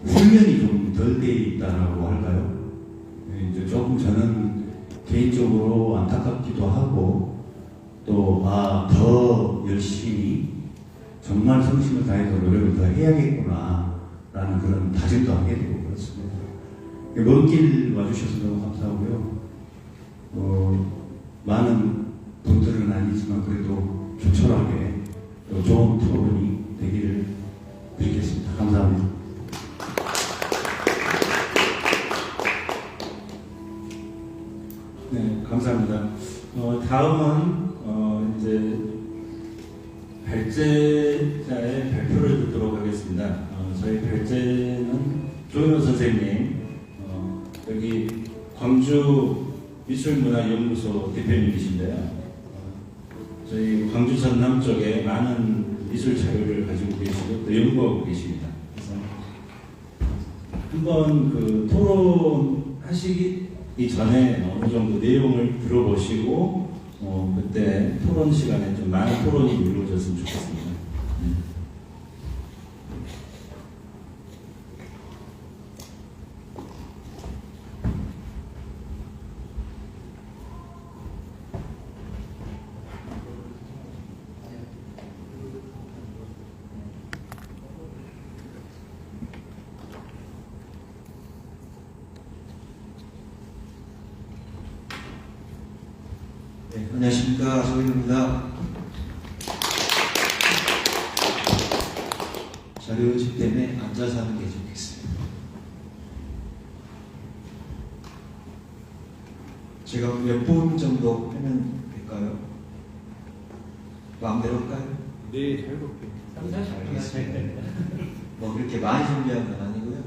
훈련이 좀 덜 돼 있다라고 할까요? 이제 조금 저는 개인적으로 안타깝기도 하고 또 더 열심히 정말 성심을 다해서 노력을 더 해야겠구나 라는 그런 다짐도 하게 되고 그렇습니다. 먼 길 와주셔서 너무 감사하고요. 많은 분들은 아니지만 그래도 조촐하게 또 좋은 토론이 되기를 빌겠습니다. 감사합니다. 네, 감사합니다. 다음은 이제 발제자의 발표를 듣도록 하겠습니다. 저희 발제는 조윤호 선생님, 여기 광주 미술문화연구소 대표님이신데요. 저희 광주 전남 쪽에 많은 미술 자료를 가지고 계시고 또 연구하고 계십니다. 그래서 한번 그 토론하시기 전에 어느 정도 내용을 들어보시고 그때 토론 시간에 좀 많은 토론이 이루어졌으면 좋겠습니다. 네, 안녕하십니까. 조인호입니다. 자료 연습 때문에 앉아서 하는 게 좋겠습니다. 제가 몇 분 정도 하면 될까요? 마음대로 할까요? 네, 자유롭게. 알겠습니다. 뭐 그렇게 많이 준비한 건 아니고요.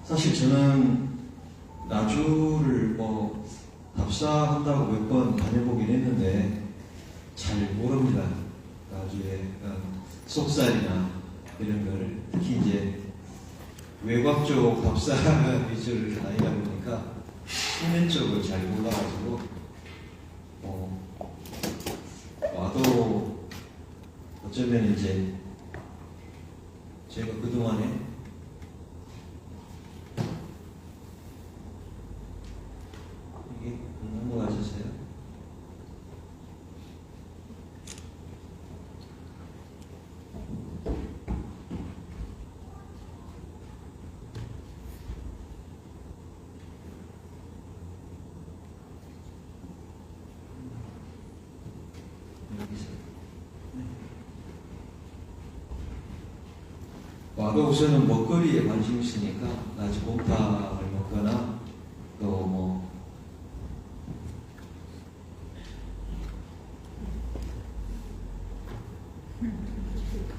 사실 저는 나주를 뭐 답사한다고 몇 번 다녀보긴 했는데 잘 모릅니다. 나주의 속살이나 이런 걸 특히 이제 외곽 쪽 답사 위주를 다니다 보니까 수면 쪽을 잘 몰라가지고 와도 어쩌면 이제 제가 그동안에 이게 넘어가셨어요? 와도 우선은 먹거리에 관심 있으니까 나주 곰탕을 먹거나 또 뭐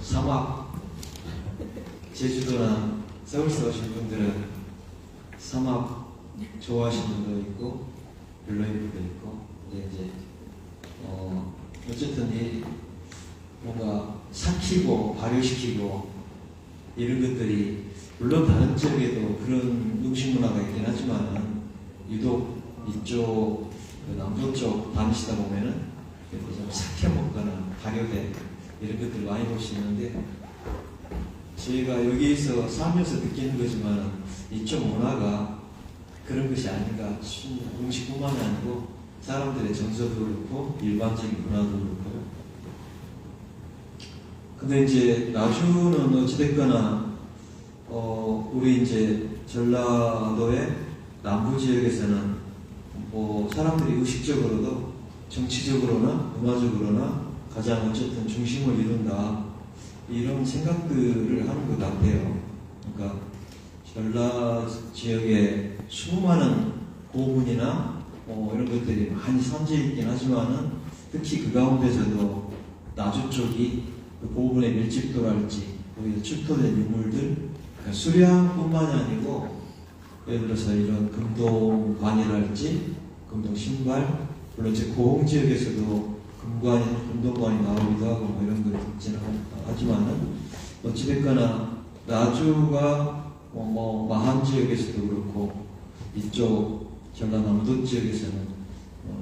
사막 제주도나 서울서 오신 분들은 사막 좋아하시는 분도 있고 별로인 분도 있고 근데 이제 어쨌든 이 뭔가 삭히고 발효시키고 이런 것들이 물론 다른 지역에도 그런 음식 문화가 있긴 하지만 유독 이쪽 그 남도 쪽 다니시다 보면은 이렇게 좀 삭혀 먹거나 발효된 이런 것들 많이 볼 수 있는데 저희가 여기에서 살면서 느끼는 거지만 이쪽 문화가 그런 것이 아닌가 싶습니다. 음식뿐만이 아니고 사람들의 정서도 그렇고 일반적인 문화도 그렇고요. 근데 이제 나주는 어찌됐거나 우리 이제 전라도의 남부 지역에서는 뭐 사람들이 의식적으로도 정치적으로나 문화적으로나 가장 어쨌든 중심을 이룬다 이런 생각들을 하는 것 같아요. 그러니까 전라 지역에 수많은 고문이나 이런 것들이 많이 산재해 있긴 하지만은 특히 그 가운데서도 나주 쪽이 그 고분의 밀집도랄지 거기서 출토된 유물들 그러니까 수량뿐만이 아니고 예를 들어서 이런 금동관이랄지 금동신발 물론 이제 고흥 지역에서도 금동관이 나오기도 하고 뭐 이런 거 있지는 하지만은 어찌됐거나 나주가 뭐 마한 지역에서도 그렇고 이쪽 전라남도 지역에서는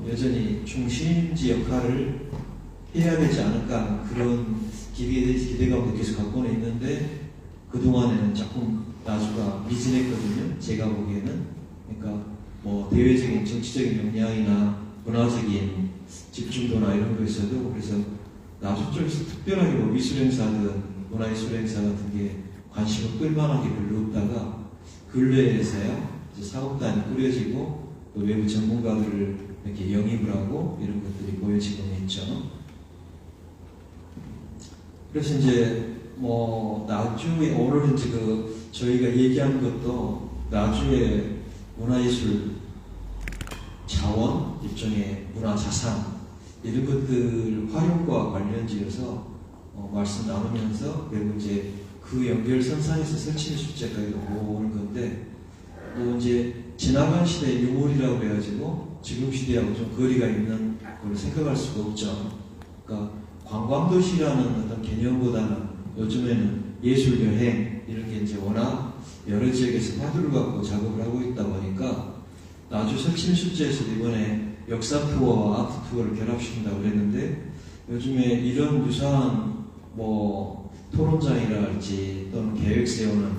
여전히 중심지 역할을 해야 되지 않을까 하는 그런 기대감도 계속 갖고는 있는데 그동안에는 조금 나주가 미진했거든요. 제가 보기에는. 그러니까 뭐 대외적인 정치적인 역량이나 문화적인 집중도나 이런 거에서도 그래서 나주 쪽에서 특별하게 뭐 미술행사든 문화예술행사 같은 게 관심을 끌만한 게 별로 없다가 근래에서야 이제 사업단이 꾸려지고 또 외부 전문가들을 이렇게 영입을 하고 이런 것들이 보여지고 있죠. 그래서 이제 뭐 나주에 오늘 이제 저희가 얘기한 것도 나주의 문화예술 자원, 일종의 문화자산 이런 것들 활용과 관련지어서 말씀 나누면서 그리고 이제 그 연결선상에서 설치미술제까지도 보는 건데 또 이제 지나간 시대의 유물이라고 해가지고 지금 시대하고 좀 거리가 있는 걸 생각할 수가 없죠. 그러니까 관광도시라는 어떤 개념보다는 요즘에는 예술여행 이런 게 이제 워낙 여러 지역에서 화두를 갖고 작업을 하고 있다 보니까 나주 설치미술제에서도 이번에 역사 투어와 아트 투어를 결합시킨다고 그랬는데 요즘에 이런 유사한 뭐 토론장이랄지 또는 계획 세우는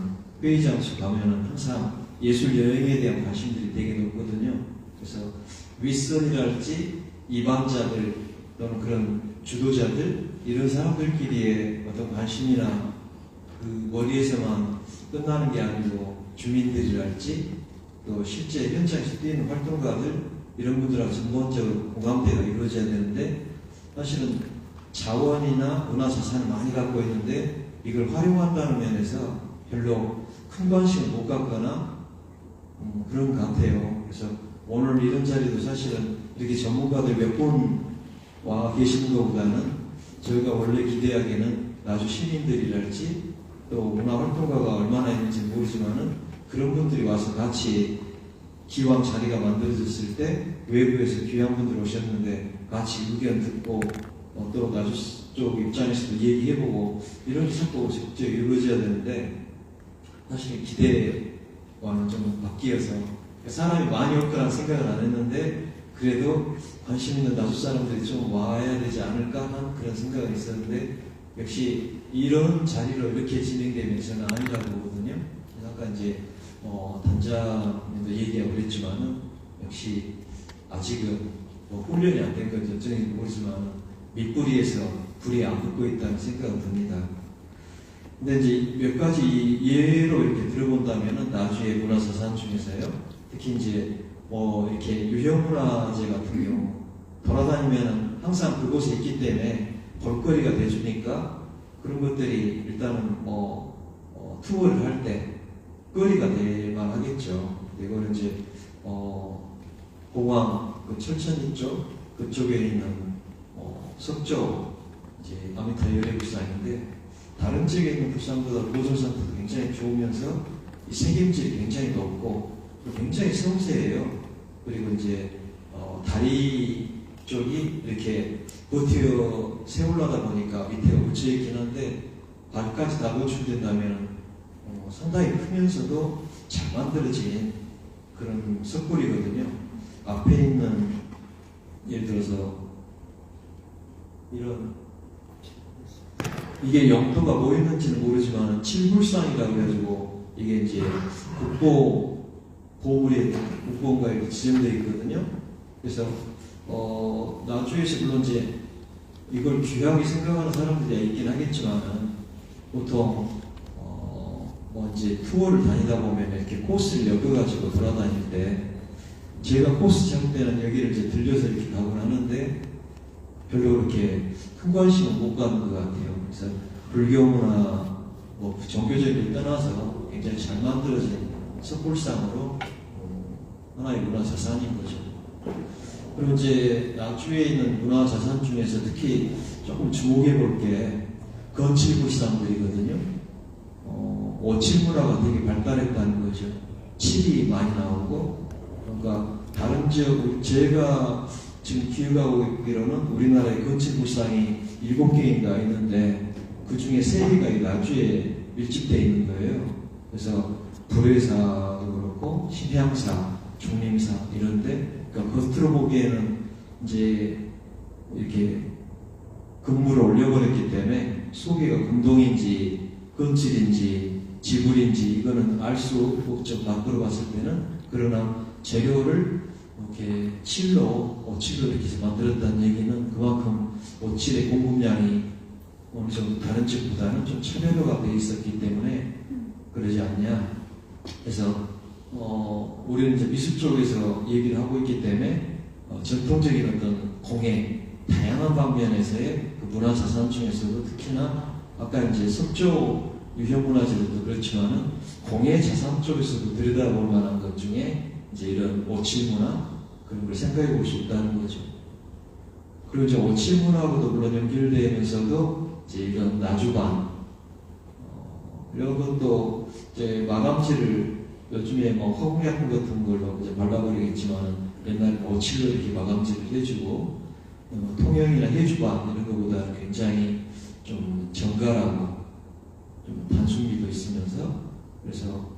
회의 장소 가면은 항상 예술 여행에 대한 관심들이 되게 높거든요. 그래서 윗선이랄지 이방자들 또는 그런 주도자들 이런 사람들끼리의 어떤 관심이나 그 머리에서만 끝나는 게 아니고 주민들이랄지 또 실제 현장에서 뛰는 활동가들 이런 분들하고 전반적으로 공감대가 이루어져야 되는데 사실은 자원이나 문화자산을 많이 갖고 있는데 이걸 활용한다는 면에서 별로 큰 관심을 못 갖거나 그런 것 같아요. 그래서 오늘 이런 자리도 사실은 이렇게 전문가들 몇 분 와 계시는 것보다는 저희가 원래 기대하기에는 나주 시민들이랄지 또 문화활동가가 얼마나 있는지 모르지만은 그런 분들이 와서 같이 기왕 자리가 만들어졌을 때 외부에서 귀한 분들 오셨는데 같이 의견 듣고 또 나주 쪽 입장에서도 얘기해보고 이런 게 자꾸 직접 이루어져야 되는데 사실 기대와는 좀 바뀌어서 사람이 많이 올 거란 생각은 안 했는데 그래도 관심 있는 나주 사람들이 좀 와야 되지 않을까 하는 그런 생각은 있었는데 역시 이런 자리로 이렇게 진행되면 저는 아니라고 보거든요. 아까 이제 단장님도 얘기하고 그랬지만은 역시 아직은 뭐 훈련이 안 된 건지 어쩐지 모르지만 밑뿌리에서 불이 안 붙고 있다는 생각은 듭니다. 근데 이제 몇 가지 예로 이렇게 들어본다면은 나주의 문화자산 중에서요. 특히 이제 뭐 이렇게 유형문화재 같은 경우 돌아다니면은 항상 그곳에 있기 때문에 볼거리가 돼주니까 그런 것들이 일단은 투어를 할 때 거리가 될만 하겠죠. 이거는 이제 공항 그 철천이 쪽 그쪽에 있는 석조 이제 아미타 열애불상인데 다른 지역에 있는 불상보다 보존 상태도 굉장히 좋으면서 이 색임질이 굉장히 높고 굉장히 섬세해요. 그리고 이제 다리 쪽이 이렇게 버티어 세우려다 보니까 밑에가 묻혀있긴 한데 발까지 다 노출된다면 상당히 크면서도 잘 만들어진 그런 석굴이거든요. 앞에 있는 예를 들어서 이런 이게 영도가 뭐 있는지는 모르지만 칠불상이라고 해가지고 이게 이제 보물에 국보원가 이렇게 지정되어 있거든요. 그래서 나주에서 물론 이제 이걸 귀하게 생각하는 사람들이 있긴 하겠지만 보통 뭐 이제 투어를 다니다 보면 이렇게 코스를 엮어가지고 돌아다닐 때 제가 코스 잡을 때는 여기를 이제 들려서 이렇게 가곤 하는데 별로 그렇게 큰 관심을 못 갖는 것 같아요. 그래서 불교문화 뭐 종교적인 걸 떠나서 굉장히 잘 만들어진 석굴상으로 하나의 문화자산인 거죠. 그리고 이제 나주에 있는 문화자산 중에서 특히 조금 주목해 볼 게 건칠불상들이거든요. 오칠문화가 되게 발달했다는 거죠. 칠이 많이 나오고, 그러니까 다른 지역, 제가 지금 기억하고 있기로는 우리나라의 건칠불상이 7개인가 있는데 그 중에 3개가 나주에 밀집되어 있는 거예요. 그래서 불회사도 그렇고 심향사, 중림사 이런데 그러니까 겉으로 보기에는 이제 이렇게 건물을 올려버렸기 때문에 소개가 공동인지 건칠인지 지불인지 이거는 알 수 없죠. 밖으로 봤을 때는. 그러나 재료를 이렇게 오칠로 이렇게 해서 만들었다는 얘기는 그만큼 오칠의 공급량이 어느 정도 다른 집보다는 좀 차별화가 되어 있었기 때문에 그러지 않냐. 그래서 우리는 이제 미술 쪽에서 얘기를 하고 있기 때문에 전통적인 어떤 공예 다양한 방면에서의 그 문화자산 중에서도 특히나 아까 이제 석조 유형문화재들도 그렇지만은 공예 자산 쪽에서도 들여다볼 만한 것 중에 이제 이런 오칠문화 그런 걸 생각해 볼 수 있다는 거죠. 그리고 이제 오칠문화하고도 물론 연결되면서도 이제 이런 나주반 이런 것도 이제 마감지를 요즘에 뭐 허공약품 같은 걸로 이제 발라버리겠지만은 옛날에 오칠로 이렇게 마감지를 해주고 통영이나 해주반 이런 것보다 굉장히 좀 정갈하고 좀 단순미도 있으면서 그래서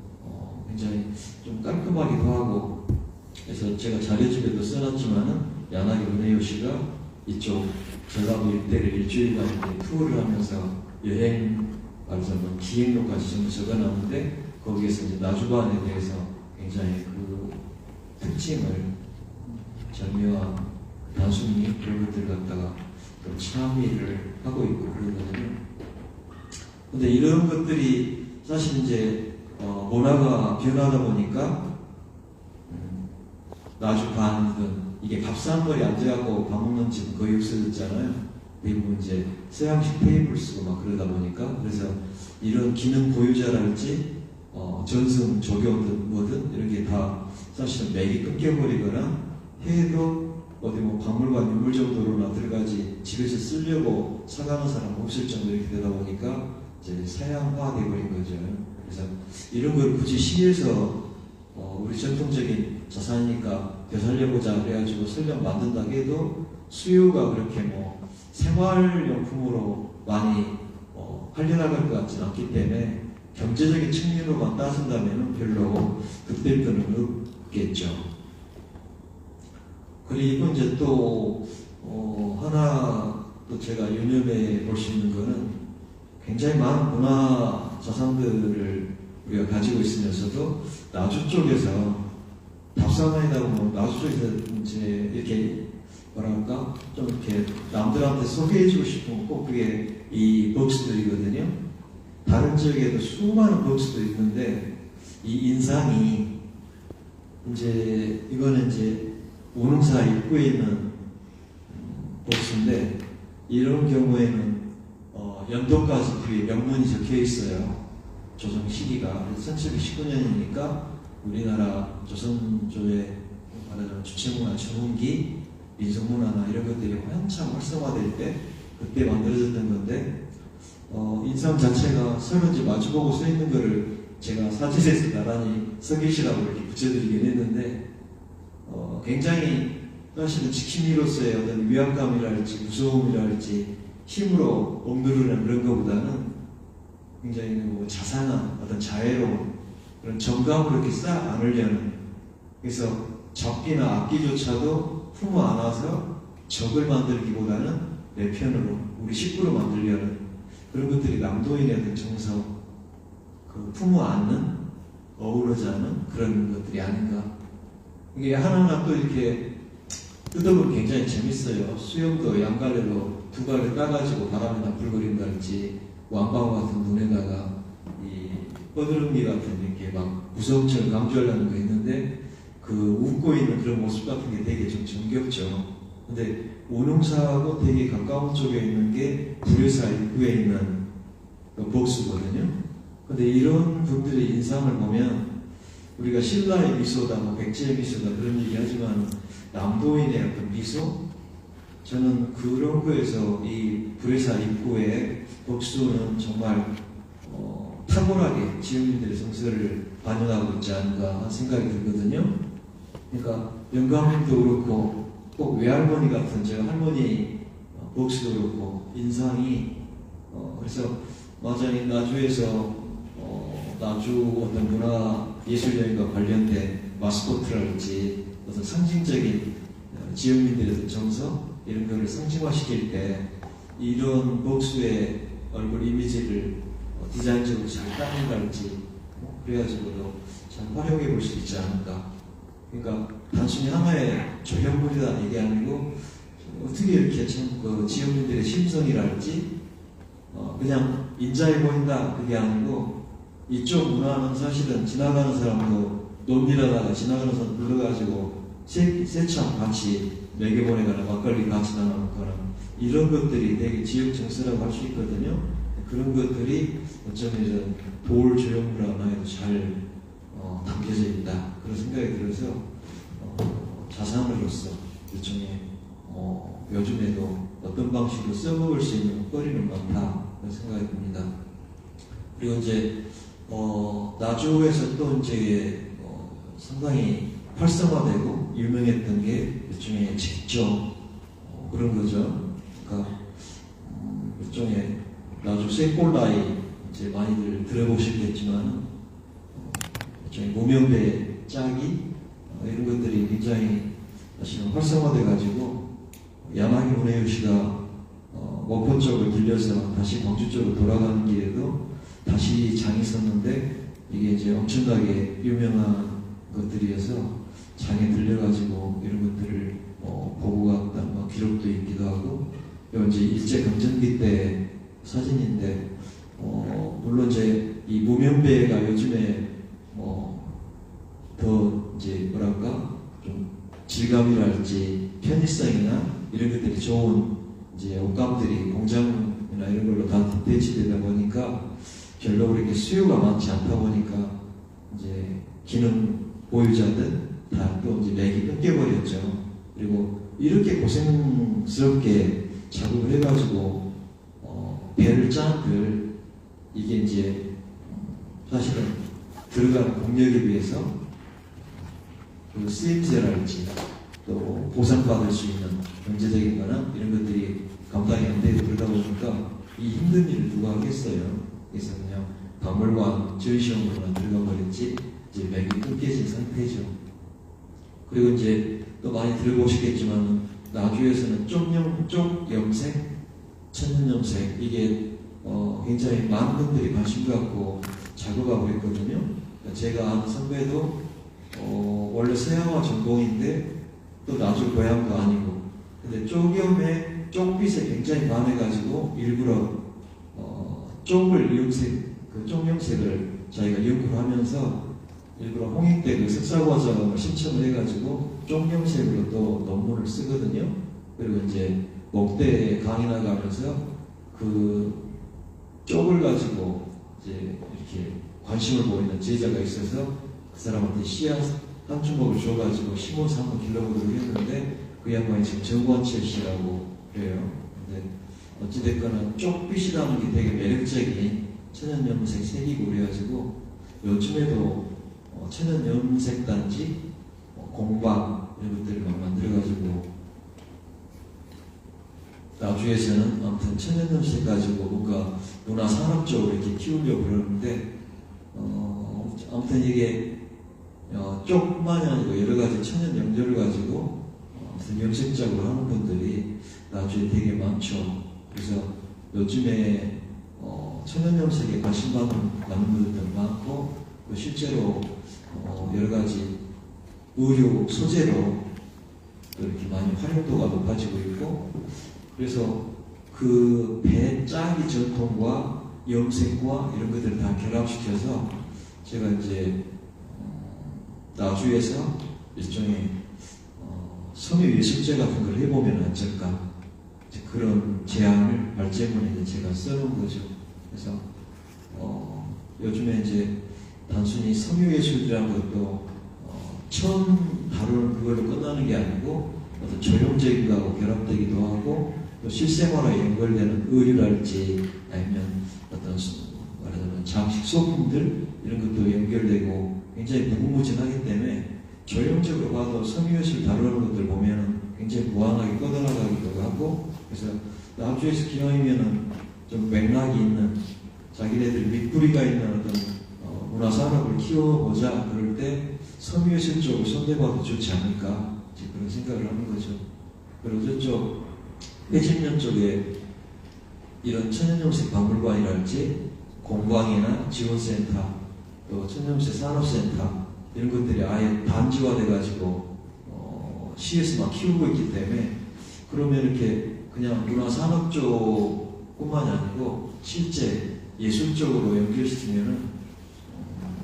굉장히 좀 깔끔하기도 하고 그래서 제가 자료집에도 써놨지만은 야나기 은혜요 씨가 이쪽 전라도 일대를 일주일간 투어를 하면서 여행 말해서 뭐 기행로까지 전부 적어놨는데 거기에서 이제 나주반에 대해서 굉장히 그 특징을 절묘한 단순히 그런 것들 갖다가 좀 참의를 하고 있고 그러거든요. 근데 이런 것들이 사실 이제 문화가 변하다 보니까 나주반이든 이게 밥상머리 앉아갖고 밥 먹는 집은 거의 없어졌잖아요. 대부분 이제 서양식 테이블 쓰고 막 그러다 보니까 그래서 이런 기능 보유자랄지 전승 조교든 뭐든 이런 게 다 사실은 맥이 끊겨버리거나 해도 어디 뭐 박물관 유물 정도로나 들어가지 집에서 쓰려고 사가는 사람 없을 정도 이렇게 되다 보니까 이제 서양화돼 버린 거죠. 그래서 이런 걸 굳이 시에서 우리 전통적인 자산이니까 되살려보자 그래가지고 설령 만든다 해도 수요가 그렇게 뭐 생활용품으로 많이 활려나갈 것 같지는 않기 때문에 경제적인 측면으로만 따진다면 별로 그때일 거는 없겠죠. 그리고 이제 또 하나 또 제가 유념해 볼 수 있는 거는 굉장히 많은 문화 자산들을 우리가 가지고 있으면서도 나주 쪽에서 답사만이다 보면 나주 쪽에서 이제 이렇게 뭐랄까 좀 이렇게 남들한테 소개해주고 싶은 꼭 그게 이 벅스들이거든요. 다른 지역에도 수많은 벅스도 있는데 이 인상이 이제 이거는 이제 우능사 입구에 있는 벅스인데 이런 경우에는 연도까지 뒤에 명문이 적혀 있어요. 조정 시기가 1719년이니까 우리나라 조선조의 말하자면 주체문화, 전운기, 민속문화나 이런 것들이 한참 활성화될 때 그때 만들어졌던 건데 인상 자체가 서로 이제 마주보고 서 있는 거를 제가 사진에서 나란히 서 계시라고 이렇게 붙여드리긴 했는데 굉장히 사실은 지킴이로서의 어떤 위압감이랄지 무서움이랄지 힘으로 억누르는 그런 것보다는 굉장히 뭐 자상한 어떤 자애로운 그런 정감으로 이렇게 싹 안으려는 그래서 적기나 악기조차도 품어 안아서 적을 만들기보다는 내 편으로 우리 식구로 만들려는 그런 것들이 남도인의 어떤 정서 그 품어 안는 어우러지는 그런 것들이 아닌가. 이게 하나하나 또 이렇게 뜯어보면 굉장히 재밌어요. 수염도 양갈래로 두 갈래 따가지고 바람에다 불거린다든지 왕방어 같은 눈에다가 이 뻐드름기 같은 이렇게 막 무서움처럼 강조하려는 거 있는데 그 웃고 있는 그런 모습 같은 게 되게 좀 정겹죠. 근데 오농사하고 되게 가까운 쪽에 있는 게 불효사 입구에 있는 그 복수거든요. 근데 이런 분들의 인상을 보면 우리가 신라의 미소다, 뭐 백제의 미소다 그런 얘기 하지만 남도인의 어떤 미소? 저는 그런 거에서 이 불효사 입구의 복수는 정말 탁월하게 지역민들의 정서를 반영하고 있지 않은가 하는 생각이 들거든요. 그러니까 영감님도 그렇고 꼭 외할머니 같은 제가 할머니 복수도 그렇고 인상이 그래서 마장이 나주에서 나주 어떤 문화 예술 여행과 관련된 마스코트랄지 어떤 상징적인 지역민들의 정서 이런 거를 상징화시킬 때 이런 복수의 얼굴 이미지를 디자인적으로 잘 따낸다든지 그래가지고도 잘 활용해 볼 수 있지 않을까. 그러니까 단순히 하나의 조형물이라는 얘기 아니고 어떻게 이렇게 참 그 지역민들의 심성이랄지 그냥 인자해 보인다 그게 아니고 이쪽 문화는 사실은 지나가는 사람도 논일하다가 지나가는 사람 불러가지고 세참 같이 먹여보내거나 막걸리 같이 나눠먹거나 이런 것들이 되게 지역 정서라고 할 수 있거든요. 그런 것들이 어쩌면 도울 조형물 하나에도 잘 담겨져 있다 그런 생각이 들어서 자산으로서 일종의 요즘에도 어떤 방식으로 써먹을 수 있는 먹거리는 많다 그런 생각이 듭니다. 그리고 이제 나주에서 또 이제 상당히 활성화되고 유명했던 게 일종의 직접 그런 거죠. 그러니까 일종의 나주 쇠골라이 이제 많이들 들어보시겠지만 일종의 무명배 짜기 이런 것들이 굉장히 사실은 활성화돼가지고 야마기 문혜유씨가 목포 쪽을 들려서 다시 광주 쪽으로 돌아가는 길에도 다시 장이 섰는데 이게 이제 엄청나게 유명한 것들이어서 장에 들려가지고 이런 것들을 보고 갔다 기록도 있기도 하고 이건 이제 일제강점기 때 사진인데 물론 이제 이 무명배가 요즘에 더 이제 뭐랄까 좀 질감이랄지 편의성이나 이런 것들이 좋은 이제 옷감들이 공장이나 이런 걸로 다 대치되다 보니까 별로 그렇게 수요가 많지 않다 보니까 이제 기능 보유자들 다 또 이제 맥이 끊겨버렸죠. 그리고 이렇게 고생스럽게 작업을 해가지고 배를 짠들 이게 이제 사실은 들어가는 공력에 비해서 그 쓰임새랄지 또 보상받을 수 있는 경제적인 거나 이런 것들이 감당이 안 되고 그러다 보니까 이 힘든 일을 누가 하겠어요. 그래서 그냥 박물관 전시용으로만 들어가 버렸지 이제 맥이 끊겨진 상태죠. 그리고 이제 또 많이 들어보시겠지만 나주에서는 쪽염색, 천연염색 이게 굉장히 많은 분들이 관심 갖고 작업하고 있거든요. 제가 아는 선배도 원래 서양화 전공인데 또 나주 고향도 아니고 근데 쪽염에 쪽빛에 굉장히 반해가지고 일부러 쪽을 염색, 그 쪽염색을 자기가 연구를 하면서 일부러 홍익대 그 석사과정을 신청을 해가지고 쪽염색으로 또 논문을 쓰거든요. 그리고 이제 목대에 강의 나가면서 그 쪽을 가지고 이제 이렇게 관심을 보이는 제자가 있어서 그 사람한테 씨앗 한 주먹을 줘가지고 심어서 한번 길러보도록 했는데 그 양반이 지금 정관철 씨라고 그래요. 근데 어찌됐거나 쪽빛이라는 게 되게 매력적인 천연염색 색이고 그래가지고 요즘에도 천연염색 단지, 공방 이런 것들을 막 만들어가지고 나주에서는 아무튼 천연염색 가지고 뭔가 문화산업적으로 이렇게 키우려고 그러는데 아무튼 이게 쪽만이 아니고 여러 가지 천연 염료를 가지고 무슨 염색작을 하는 분들이 나주에 되게 많죠. 그래서 요즘에 천연 염색에 관심 많은 분들도 많고 또 실제로 여러 가지 의류 소재로 또 이렇게 많이 활용도가 높아지고 있고 그래서 그 배 짜기 전통과 염색과 이런 것들을 다 결합시켜서 제가 이제 나주에서 일종의 섬유예술제 같은 걸 해보면 어쩔까 그런 제안을 발제문에 제가 써놓은 거죠. 그래서 요즘에 이제 단순히 섬유예술이라는 것도 처음 다루는 그걸로 끝나는 게 아니고 어떤 조형적인 거하고 결합되기도 하고 또 실생활에 연결되는 의류랄지 아니면 어떤 말하자면 장식 소품들 이런 것도 연결되고 굉장히 무궁무진하기 때문에 조형적으로 봐도 섬유예술 다루는 것들 보면은 굉장히 무한하게 뻗어나가기도 하고 그래서 나주에서 기왕이면은 좀 맥락이 있는 자기네들 밑뿌리가 있는 어떤 문화산업을 키워보자 그럴 때 섬유예술 쪽을 손대봐도 좋지 않을까 그런 생각을 하는 거죠. 그리고 저쪽 해진면 쪽에 이런 천연염색 박물관이랄지 공방이나 지원센터 또 천연염색 산업센터 이런 것들이 아예 단지화돼가지고 시에서만 키우고 있기 때문에 그러면 이렇게 그냥 문화산업 쪽뿐만이 아니고 실제 예술 쪽으로 연결시키면은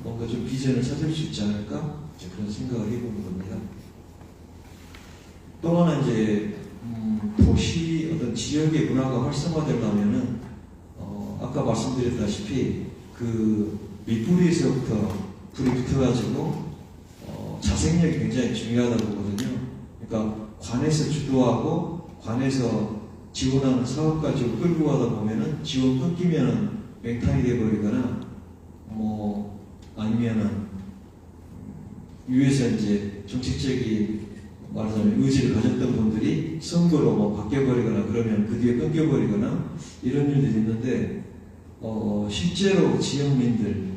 뭔가 좀 비전을 찾을 수 있지 않을까 그런 생각을 해보는 겁니다. 또 하나 이제 도시 어떤 지역의 문화가 활성화되려면은 아까 말씀드렸다시피 그 밑부리에서부터 불이 붙어가지고 자생력이 굉장히 중요하다고 보거든요. 그러니까 관에서 주도하고 관에서 지원하는 사업까지 끌고 가다 보면은 지원 끊기면은 맹탕이 돼버리거나 뭐 아니면은 위에서 이제 정책적인 말하자면 의지를 가졌던 분들이 선거로 뭐 바뀌어버리거나 그러면 그 뒤에 끊겨버리거나 이런 일들이 있는데 실제로 지역민들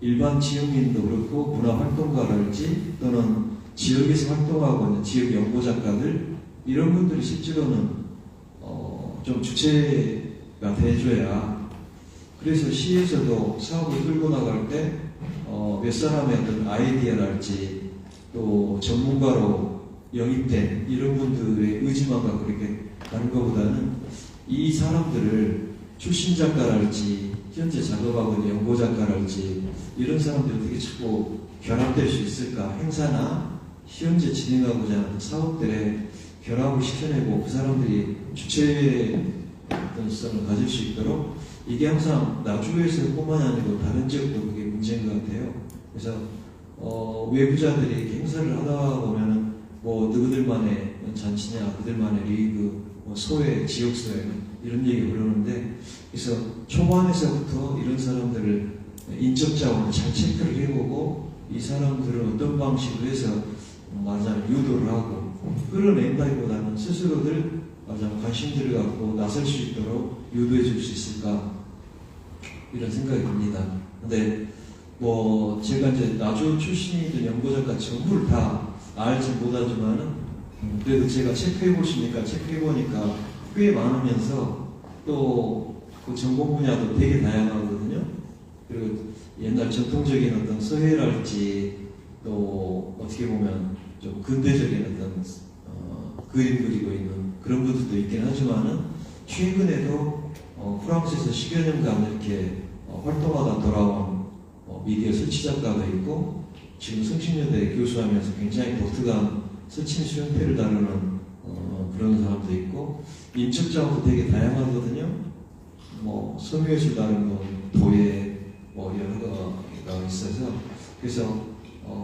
일반 지역민도 그렇고 문화활동가랄지 또는 지역에서 활동하고 있는 지역 연구작가들 이런 분들이 실제로는 좀 주체가 돼줘야 그래서 시에서도 사업을 끌고 나갈 때 몇 사람의 어떤 아이디어랄지 또 전문가로 영입된 이런 분들의 의지만 갖고 이렇게 가는 것보다는 이 사람들을 출신 작가랄지 현재 작업하고 있는 연구 작가랄지 이런 사람들이 어떻게 자꾸 결합될 수 있을까 행사나 현재 진행하고자 하는 사업들에 결합을 시켜내고 그 사람들이 주체의 어떤 성을 가질 수 있도록 이게 항상 나주에서뿐만이 아니고 다른 지역도 그게 문제인 것 같아요. 그래서 외부자들이 이렇게 행사를 하다 보면은 뭐 누구들만의 잔치냐 그들만의 리그 뭐 소회 지역소회 이런 얘기 그러는데 그래서 초반에서부터 이런 사람들을 인적 자원을 잘 체크를 해보고 이 사람들을 어떤 방식으로 해서 말하자면 유도를 하고 끌어낸다기보다는 스스로들 말하자면 관심들을 갖고 나설 수 있도록 유도해 줄 수 있을까 이런 생각이 듭니다. 근데 뭐 제가 이제 나주 출신이든 연구작가 전부를 다 알지 못하지만은 그래도 제가 체크해 보시니까 체크해 보니까 꽤 많으면서 또 그 전공 분야도 되게 다양하거든요. 그리고 옛날 전통적인 어떤 서예랄지 또 어떻게 보면 좀 근대적인 어떤 그림 그리고 있는 그런 분들도 있긴 하지만은 최근에도 프랑스에서 10여 년간 이렇게 활동하다 돌아온 미디어 설치작가도 있고 지금 성신여대 교수하면서 굉장히 독특한 설치 수영태를 다루는 그런 사람도 있고 인적 자원도 되게 다양하거든요. 뭐 섬유예술 다루는 분, 도예 뭐 여러 가지가 있어서 그래서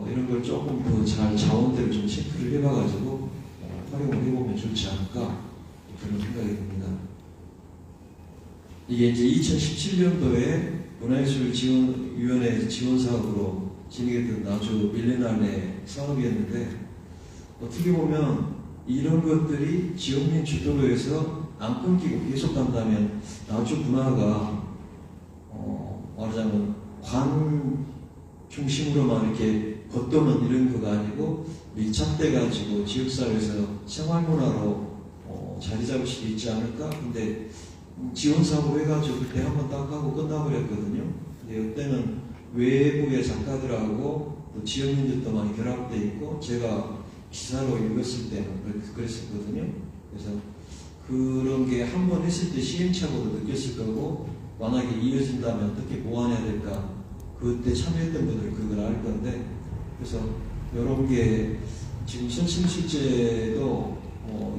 이런 걸 조금 더 잘 자원들을 좀 체크를 해봐가지고 활용을 해보면 좋지 않을까 그런 생각이 듭니다. 이게 이제 2017년도에 문화예술지원위원회 지원 사업으로 진행했던 나주 밀레날레 사업이었는데 어떻게 보면 이런 것들이 지역민 주도로 해서 안 끊기고 계속 간다면 나주 문화가 말하자면 관 중심으로만 이렇게 겉도는 이런 거가 아니고 밀착돼가지고 지역사회에서 생활문화로 자리 잡을 수도 있지 않을까? 근데 지원사업을 해가지고 그때 한번 딱 하고 끝나버렸거든요. 근데 이때는 외부의 작가들하고 또 지역민들도 많이 결합돼 있고 제가 기사로 읽었을 때는 그랬었거든요. 그래서 그런 게 한 번 했을 때 시행착오도 느꼈을 거고 만약에 이어진다면 어떻게 보완해야 될까 그때 참여했던 분들은 그걸 알 건데 그래서 이런 게 지금 선심실제도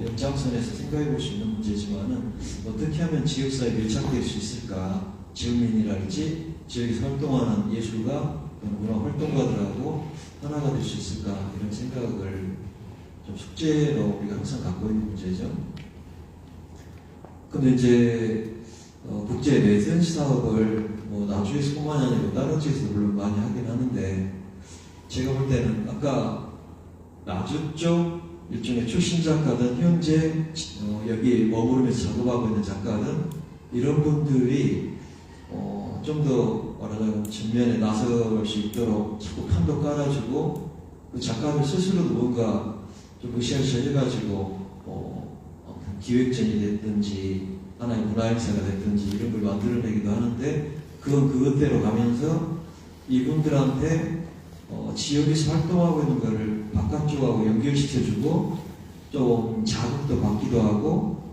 연장선에서 생각해 볼 수 있는 문제지만은 어떻게 하면 지역사회에 밀착될 수 있을까 지역민이랄지 지역에서 활동하는 예술가 문화 활동가들하고 하나가 될 수 있을까 이런 생각을 좀 숙제로 우리가 항상 갖고 있는 문제죠. 근데 이제 국제 레지던시 사업을 나주에서뿐만이 아니고 다른 지역에서 물론 많이 하긴 하는데 제가 볼 때는 아까 나주 쪽 일종의 출신 작가든 현재 여기 머무르면서 작업하고 있는 작가든 이런 분들이 좀 더 말하자면 전면에 나설 수 있도록 자꾸 판도 깔아주고 그 작가들 스스로도 뭔가 좀 으쌰으쌰 해가지고 기획전이 됐든지 하나의 문화행사가 됐든지 이런 걸 만들어내기도 하는데 그건 그것대로 가면서 이분들한테 지역에서 활동하고 있는 거를 바깥쪽하고 연결시켜주고 좀 자극도 받기도 하고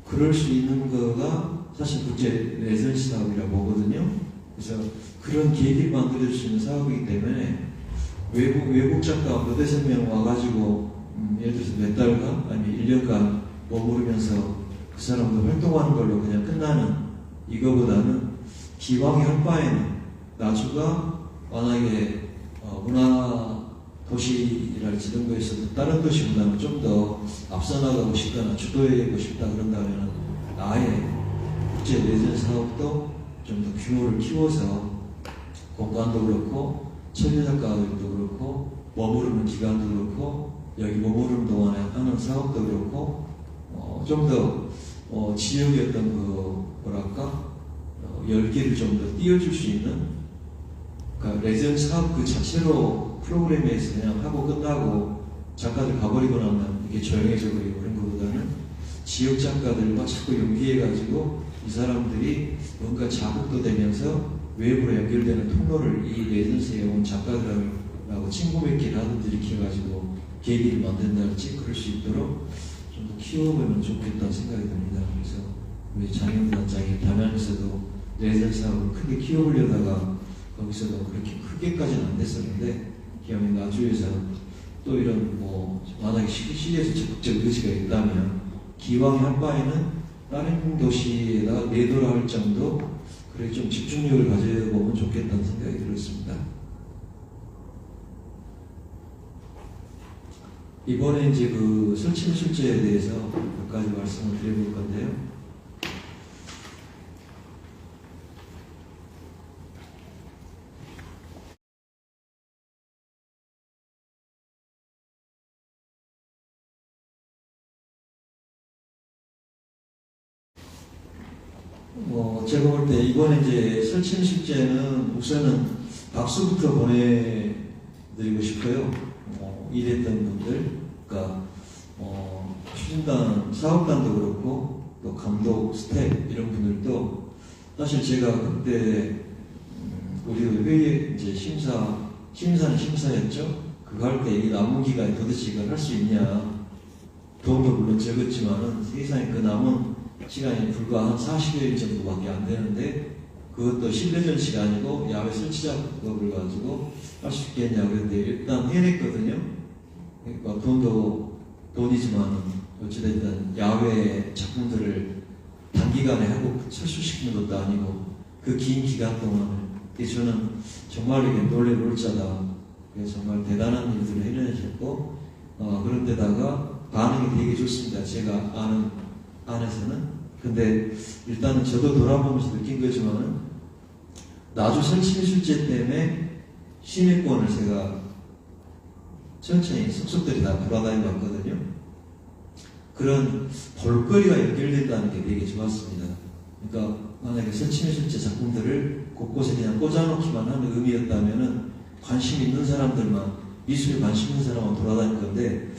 그럴 수 있는 거가 사실 국제 레전시 사업이라고 보거든요. 그래서 그런 계기를 만들어줄 수 있는 사업이기 때문에 외국 작가 몇대섯 명 와가지고 예를 들어서 몇 달간 아니면 1년간 머무르면서 그 사람도 활동하는 걸로 그냥 끝나는 이거보다는 기왕에 할 바에는 나주가 만약에 문화 도시랄지 이런 거에서도 다른 도시보다는 좀 더 앞서 나가고 싶거나 주도하고 싶다 그런다면 아예 국제 레전 사업도 좀 더 규모를 키워서 공간도 그렇고 천재 작가들도 그렇고 머무르는 기간도 그렇고 여기 머무르는 동안에 하는 사업도 그렇고 좀 더 지역의 어떤 그 뭐랄까 열기를 좀 더 띄워줄 수 있는 그러니까 레전 사업 그 자체로 프로그램에서 그냥 하고 끝나고 작가들 가버리고 나면 이게 조용해져 버리고 그런 것보다는 지역 작가들과 자꾸 연계해가지고 이 사람들이 뭔가 자극도 되면서 외부로 연결되는 통로를 이 레전스에 온 작가들하고 친구 맺기를 하든지 이렇게 해가지고 계기를 만든다든지 그럴 수 있도록 좀 더 키워보면 좋겠다는 생각이 듭니다. 그래서 우리 장영근 단장이 담양에서도 레전스 사업을 크게 키워보려다가 거기서도 그렇게 크게까지는 안 됐었는데 기왕에 나주에서 또 이런 만약에 시에서 적극적 의지가 있다면 기왕에 할 바에는 다른 도시에다 내도라 할 정도 그래 좀 집중력을 가져보면 좋겠다는 생각이 들었습니다. 이번에 이제 그 설치물실제에 대해서 몇 가지 말씀을 드려볼 건데요. 제가 볼 때 이번에 이제 설치물실제는 우선은 박수부터 보내드리고 싶어요. 일했던 분들, 그러니까 추진단, 사업단도 그렇고 또 감독, 스텝 이런 분들도 사실 제가 그때 우리 회의 이제 심사는 심사였죠. 그거 할 때 이 남은 기간에 도대체 이걸 할 수 있냐. 돈도 물론 적었지만은 세상에 그 남은 시간이 불과 한 40여일 정도밖에 안 되는데 그것도 실내전 시간이고 야외 설치 작업을 가지고 할 수 있겠냐 그런데 일단 해냈거든요. 그러니까 돈도 돈이지만 어찌됐든 야외 작품들을 단기간에 하고 철수시키는 것도 아니고 그 긴 기간 동안을 저는 정말 이게 놀래볼 자다. 그래서 정말 대단한 일들을 해내셨고 그런데다가 반응이 되게 좋습니다. 제가 아는 안에서는. 근데 일단은 저도 돌아보면서 느낀 거지만은 나주 설치물실제 때문에 시민권을 제가 천천히 속속들이 다 돌아다니 봤거든요. 그런 볼거리가 연결된다는 게 되게 좋았습니다. 그러니까 만약에 설치물실제 작품들을 곳곳에 그냥 꽂아놓기만 하는 의미였다면은 관심 있는 사람들만 미술에 관심 있는 사람만 돌아다닐 건데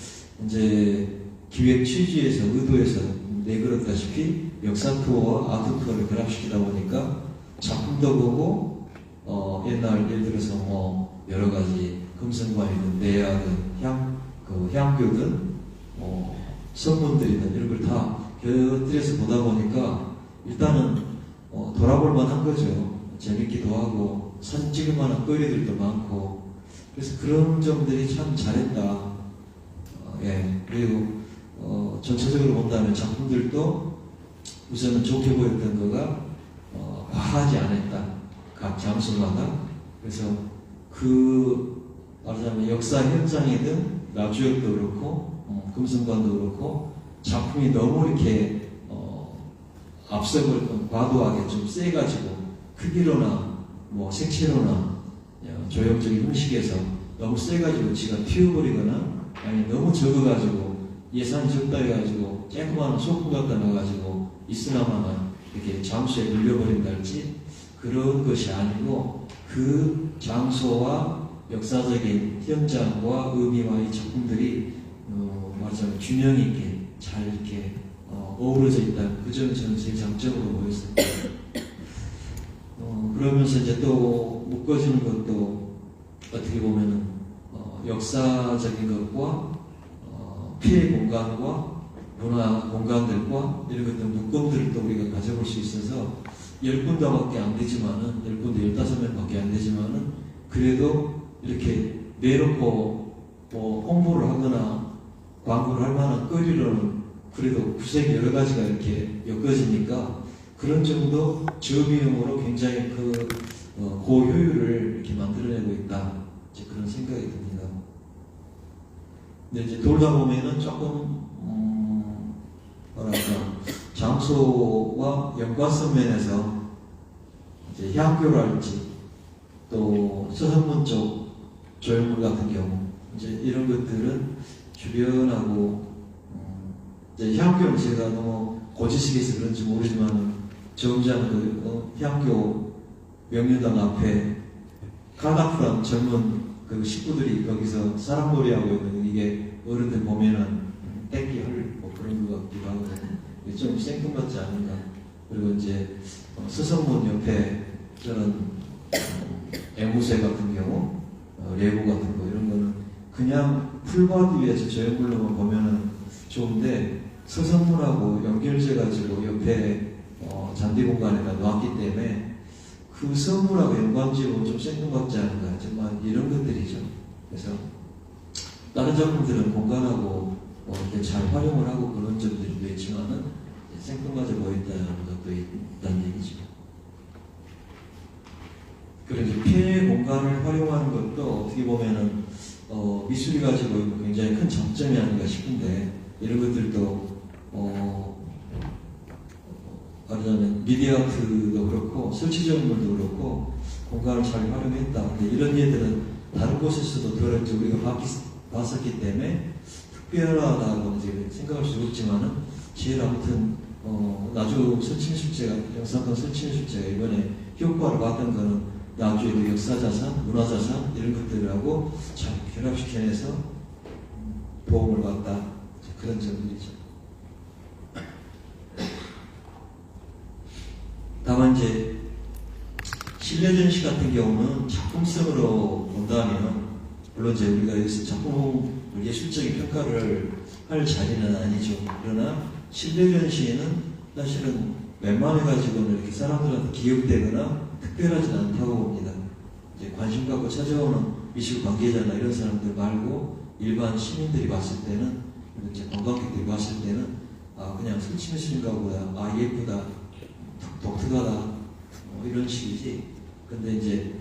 이제 기획 취지에서 의도해서 내걸었다시피 역사 투어와 아트 투어를 결합시키다 보니까 작품도 보고 옛날 예를 들어서 여러 가지 금성관이든 내야든 향교든 선문들이든 이런 걸 다 곁들여서 보다 보니까 일단은 돌아볼 만한 거죠. 재밌기도 하고 사진 찍을 만한 거리들도 많고 그래서 그런 점들이 참 잘했다. 그리고 전체적으로 본다면 작품들도 우선은 좋게 보였던 거가 과하지 않았다. 각 장소마다. 그래서 말하자면 역사 현장이든 나주역도 그렇고 금성관도 그렇고 작품이 너무 이렇게 앞서버렸던 과도하게 좀 세가지고 크기로나 색채로나 조형적인 형식에서 너무 세가지고 지가 튀어버리거나 아니 너무 적어가지고 예산이 적다 해가지고 조그마한 소품 갖다 놔가지고 있으나마나 이렇게 장소에 물려버린달지 그런 것이 아니고 그 장소와 역사적인 현장과 의미와 이 작품들이 말하자면 균형 있게 잘 이렇게 어우러져 있다. 그 점이 저는 제일 장점으로 보였습니다. 그러면서 이제 또 묶어지는 것도 어떻게 보면은 역사적인 것과 피해 공간과 문화 공간들과 이런 것들 묶음들을 또 우리가 가져볼 수 있어서 10군데밖에 안 되지만은 10군데 15명밖에 안 되지만은 그래도 이렇게 내놓고 홍보를 하거나 광고를 할 만한 거리로는 그래도 구색이 여러 가지가 이렇게 엮어지니까 그런 정도 저비용으로 굉장히 고효율을 이렇게 만들어내고 있다. 이제 그런 생각이 듭니다. 근데 이제 돌다 보면은 조금 뭐랄까 장소와 연관성 면에서 이제 해학교랄지 또 서성문 쪽 조형물 같은 경우 이제 이런 것들은 주변하고 이제 해학교는 제가 너무 고지식해서 그런지 모르지만 저 혼자는 해학교 명륜당 앞에 카다프란 젊은 그 식구들이 거기서 사람놀이하고 있는 이게 어른들 보면은 떼기 뭐 그런 것 같기도 하고 좀 생뚱맞지 않은가. 그리고 이제 서성문 옆에 저는 애무새 같은 경우 레고 같은 거 이런 거는 그냥 풀바디 위에서 조형물로만 보면은 좋은데 서성문하고 연결돼가지고 옆에 잔디 공간에다 놓았기 때문에 그 선물하고 연관지로 좀 생뚱맞지 않은가. 정말 이런 것들이죠. 그래서 다른 작품들은 공간하고 이렇게 잘 활용을 하고 그런 점들도 있지만은 생뚱맞아 보인다는 것도 있다는 얘기죠. 그래서 피해 공간을 활용하는 것도 어떻게 보면은 미술이 가지고 있는 굉장히 큰 장점이 아닌가 싶은데 이런 것들도 말하자면 미디어 아트도 그렇고 설치적물도 그렇고 공간을 잘 활용했다. 근데 이런 예들은 다른 곳에서도 덜 이제 우리가 봤었기 때문에 특별하다고 이제 생각할 수 없지만은 제일 아무튼 나주 설치미술제가 영상관 설치미술제가 이번에 효과를 봤던 거는 나주의 그 역사자산, 문화자산 이런 것들하고 잘 결합시켜내서 도움을 받다. 그런 점들이죠. 다만 이제 실내 전시 같은 경우는 작품성으로 본다면 물론 이제 우리가 여기서 작품을 예술적인 평가를 할 자리는 아니죠. 그러나 실내 전시는 사실은 웬만해가지고는 이렇게 사람들한테 기억되거나 특별하진 않다고 봅니다. 이제 관심 갖고 찾아오는 미술 관계자나 이런 사람들 말고 일반 시민들이 봤을 때는 이제 관광객들이 봤을 때는 그냥 설치미술인가 보다, 예쁘다, 독특하다 이런 식이지. 근데 이제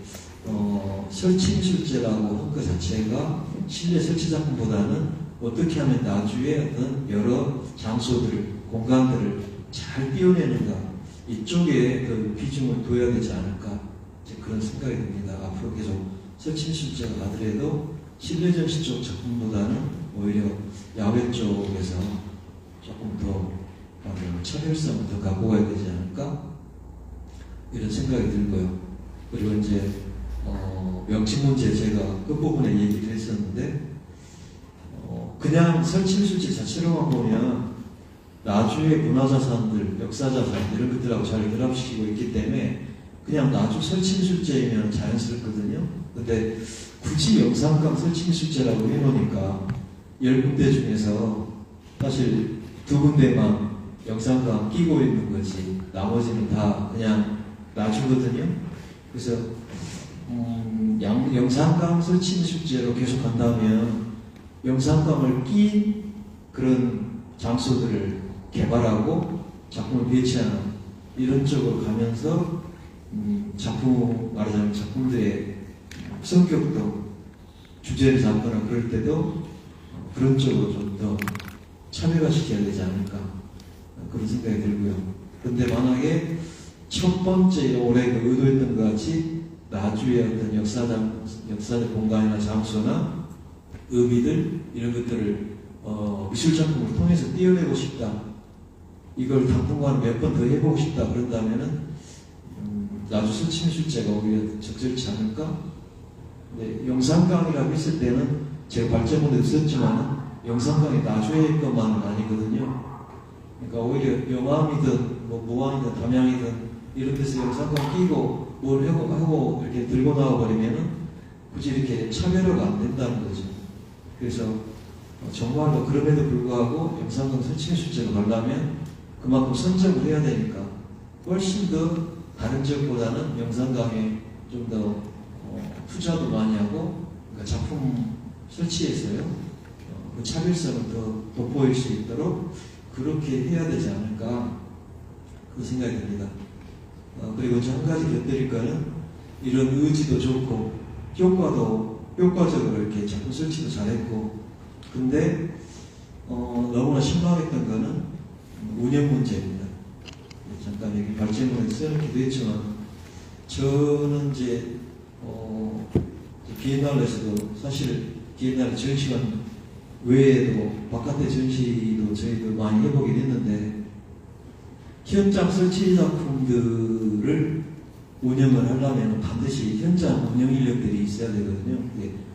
설치미술제라고 한 것 자체가 실내 설치 작품보다는 어떻게 하면 나주의 어떤 여러 장소들, 공간들을 잘 띄워내는가 이쪽에 그 비중을 둬야 되지 않을까 이제 그런 생각이 듭니다. 앞으로 계속 설치미술제가 가더라도 실내 전시 쪽 작품보다는 오히려 야외 쪽에서 조금 더 차별성을 더 갖고 가야 되지 않을까 이런 생각이 들고요. 그리고 이제 명칭 문제 제가 끝부분에 얘기를 했었는데 그냥 설치미술제 자체로만 보면 나주의 문화자산들, 역사자산 이런 것들하고 잘 결합시키고 있기 때문에 그냥 나주 설치미술제이면 자연스럽거든요. 근데 굳이 영산강 설치미술제라고 해놓으니까 10군데 중에서 사실 2군데만 영산강 끼고 있는 거지 나머지는 다 그냥 나주거든요. 그래서 영산강 설치미술제로 계속 간다면 영산강을 낀 그런 장소들을 개발하고 작품을 배치하는 이런 쪽으로 가면서 말하자면 작품들의 성격도 주제를 잡거나 그럴 때도 그런 쪽으로 좀 더 차별화시켜야 되지 않을까 그런 생각이 들고요. 근데 만약에 첫 번째 올해 의도했던 것 같이 나주의 어떤 역사적 공간이나 장소나 의미들 이런 것들을 미술작품을 통해서 띄워내고 싶다. 이걸 당분간 몇 번 더 해보고 싶다. 그런다면은 나주 설치미술제가 오히려 적절치 않을까? 네, 영산강이라고 했을 때는 제가 발제문에도 썼지만 영산강이 나주의 것만은 아니거든요. 그러니까 오히려 영암이든 뭐 무안이든 담양이든 이런 데서 영상관 끼고 뭘 하고 이렇게 들고 나와버리면은 굳이 이렇게 차별화가 안 된다는 거죠. 그래서 정말로 그럼에도 불구하고 영상관 설치 실제로 가려면 그만큼 선정을 해야 되니까 훨씬 더 다른 지역보다는 영상관에 좀 더 투자도 많이 하고 그러니까 작품 설치에서요 그 차별성을 더 돋보일 수 있도록 그렇게 해야 되지 않을까 그 생각이 듭니다. 그리고 저 한 가지 곁들일 거는 이런 의지도 좋고 효과적으로 이렇게 작품 설치도 잘했고 근데 너무나 실망했던 거는 운영 문제입니다. 잠깐 여기 발제문에 써놓기도 했지만 저는 이제 비엔날레에서도 사실 비엔날레 전시관 외에도 바깥의 전시도 저희도 많이 해보긴 했는데 현장 설치 작품들을 운영을 하려면 반드시 현장 운영 인력들이 있어야 되거든요.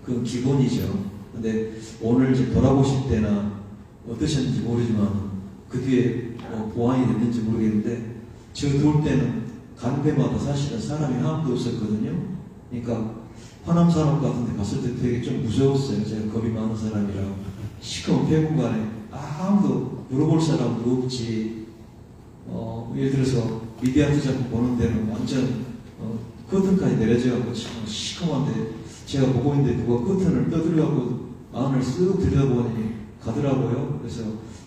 그건 기본이죠. 근데 오늘 이제 돌아보실 때나 어떠셨는지 모르지만 그 뒤에 보완이 됐는지 모르겠는데 저 들어올 때는 가는 데마다 사실은 사람이 하나도 없었거든요. 그러니까 화남산업 같은 데 갔을 때 되게 좀 무서웠어요. 제가 겁이 많은 사람이라 시커먼 폐공간에 아무도 물어볼 사람도 없지. 예를 들어서 미디어아트 작품 보는 데는 완전 커튼까지 내려져가고 시커먼데 제가 보고 있는데 누가 커튼을 떠들려고 안을 쓱 들여다보니 가더라고요. 그래서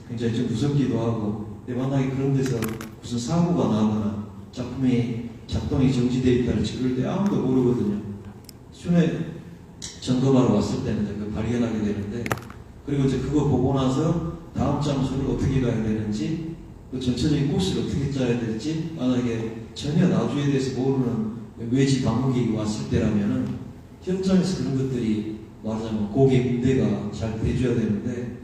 굉장히 좀 무섭기도 하고 만약에 그런 데서 무슨 사고가 나거나 작품이 작동이 정지되어 있다는 그럴 때 아무도 모르거든요. 춘에 점검하러 왔을 때는 그걸 발견하게 되는데 그리고 이제 그거 보고 나서 다음 장소를 어떻게 가야 되는지 그 전체적인 코스를 어떻게 짜야 될지 만약에 전혀 나주에 대해서 모르는 외지 방문객이 왔을 때라면은 현장에서 그런 것들이 말하자면 고객 응대가 잘 돼줘야 되는데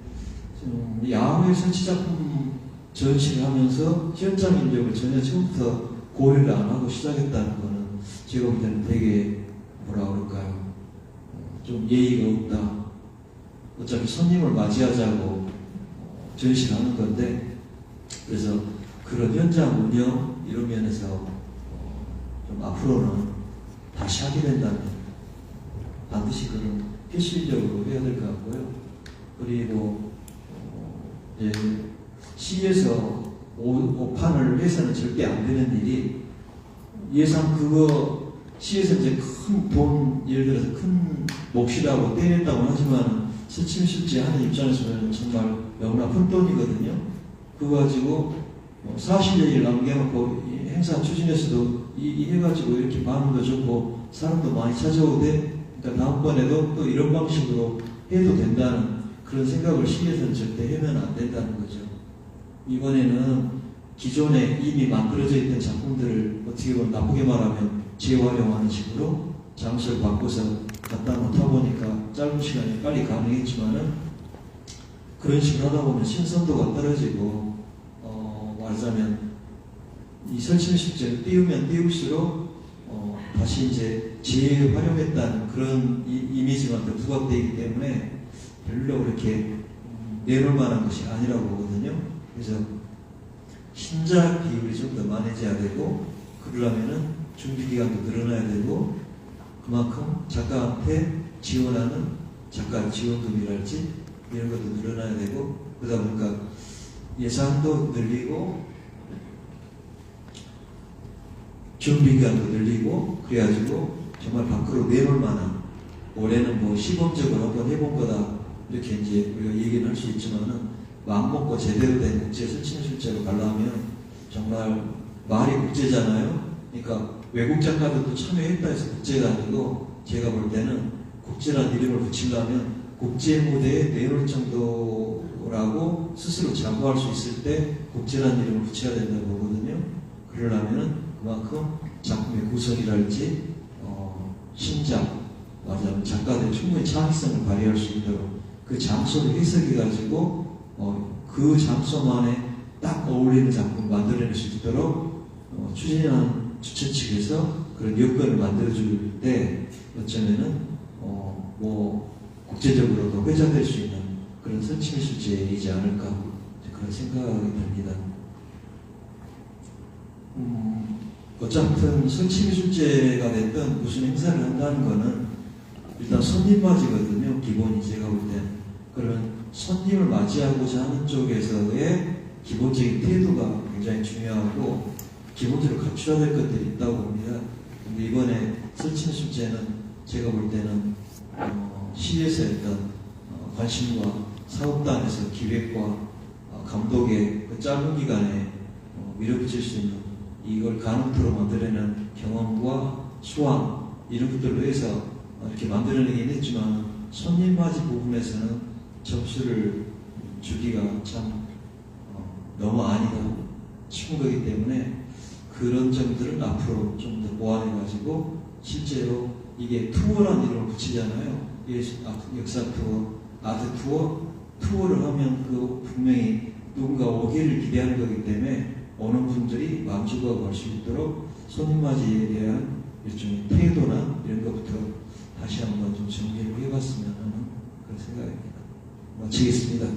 야외 설치 작품 전시를 하면서 현장 인력을 전혀 처음부터 고려를 안 하고 시작했다는 거는 제가 볼 때는 되게 뭐라 그럴까요? 좀 예의가 없다. 어차피 손님을 맞이하자고 전시를 하는 건데 그래서 그런 현장 운영 이런 면에서 좀 앞으로는 다시 하게 된다면 반드시 그런 필수적으로 해야 될 것 같고요. 그리고 시에서 오판을 해서는 절대 안 되는 일이 예산 그거 시에서 이제 큰 돈 예를 들어서 큰 몫이라고 떼냈다고 하지만 실제 하는 입장에서는 정말 너무나 큰 돈이거든요. 그거 가지고 40여일 남겨놓고 행사 추진해서도 이 해가지고 이렇게 반응도 좋고 사람도 많이 찾아오되 그러니까 다음번에도 또 이런 방식으로 해도 된다는 그런 생각을 시에서는 절대 하면 안 된다는 거죠. 이번에는 기존에 이미 만들어져 있던 작품들을 어떻게 보면 나쁘게 말하면 재활용하는 식으로 장소를 바꿔서 갖다 놓다 보니까 짧은 시간에 빨리 가능했지만은 그런 식으로 하다 보면 신선도가 떨어지고 말하자면 이 설치는 실제로 띄우면 띄울수록 다시 이제 재활용했다는 그런 이미지만 더 부각되기 때문에 별로 그렇게 내놓을 만한 것이 아니라고 보거든요. 그래서 신작 비율이 좀 더 많아져야 되고 그러려면은 준비 기간도 늘어나야 되고 그만큼 작가한테 지원하는 작가 지원금이랄지 이런 것도 늘어나야 되고 그러다 보니까 예산도 늘리고 준비 기간도 늘리고 그래가지고 정말 밖으로 내놓을 만한 올해는 뭐 시범적으로 한번 해본 거다 이렇게 이제 우리가 얘기는 할 수 있지만은 마음 먹고 제대로 된 국제 설치는 실제로 가려면 정말 말이 국제잖아요. 그러니까 외국 작가들도 참여했다 해서 국제가 아니고 제가 볼 때는 국제라는 이름을 붙이려면 국제 무대에 내놓을 정도라고 스스로 자부할 수 있을 때 국제라는 이름을 붙여야 된다고 보거든요. 그러려면 그만큼 작품의 구성이랄지 신작 말하자면 작가들이 충분히 창의성을 발휘할 수 있도록 그 장소를 해석해가지고 그 장소만에 딱 어울리는 작품을 만들어낼 수 있도록 추진하는 주최 측에서 그런 여건을 만들어줄 때 어쩌면은 뭐 국제적으로도 회자될 수 있는 그런 설치미술제이지 않을까 그런 생각이 듭니다. 어차피 설치미술제가 됐든 무슨 행사를 한다는 거는 일단 손님 맞이거든요. 기본이 제가 볼 때 그런 손님을 맞이하고자 하는 쪽에서의 기본적인 태도가 굉장히 중요하고 기본적으로 갖춰야 될 것들이 있다고 봅니다. 근데 이번에 설치미술제는 제가 볼 때는 시에서의 어떤 관심과 사업단에서 기획과 감독의 그 짧은 기간에 밀어붙일 수 있는 이걸 가능토록 만들어내는 경험과 수완 이런 것들로 해서 이렇게 만들어내긴 했지만 손님 맞이 부분에서는 점수를 주기가 참 너무 아니다 싶은 거기 때문에 그런 점들은 앞으로 좀 더 보완해가지고 실제로 이게 투어라는 이름을 붙이잖아요. 역사 투어, 아트 투어를 하면 그 분명히 누군가 오기를 기대하는 거기 때문에 오는 분들이 만족하고 할 수 있도록 손님 맞이에 대한 일종의 태도나 이런 것부터 다시 한번 좀 정리를 해봤으면 하는 그런 생각입니다. 마치겠습니다.